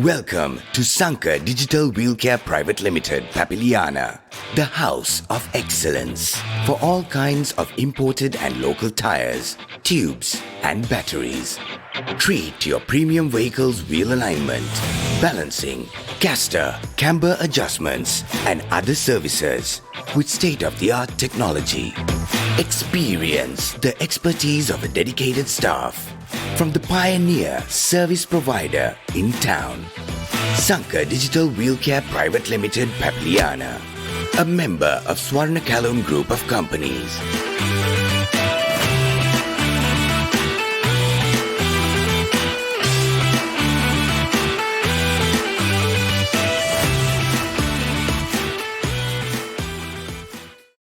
Welcome to Sanka Digital Wheel Care Private Limited, Papiliana, the house of excellence for all kinds of imported and local tires, tubes and batteries. Treat your premium vehicle's wheel alignment, balancing, caster, camber adjustments and other services with state-of-the-art technology. Experience the expertise of a dedicated staff from the pioneer service provider in town. Sanka Digital Wheel Care Private Limited, Papiliana, a member of Swarnakalum Group of Companies.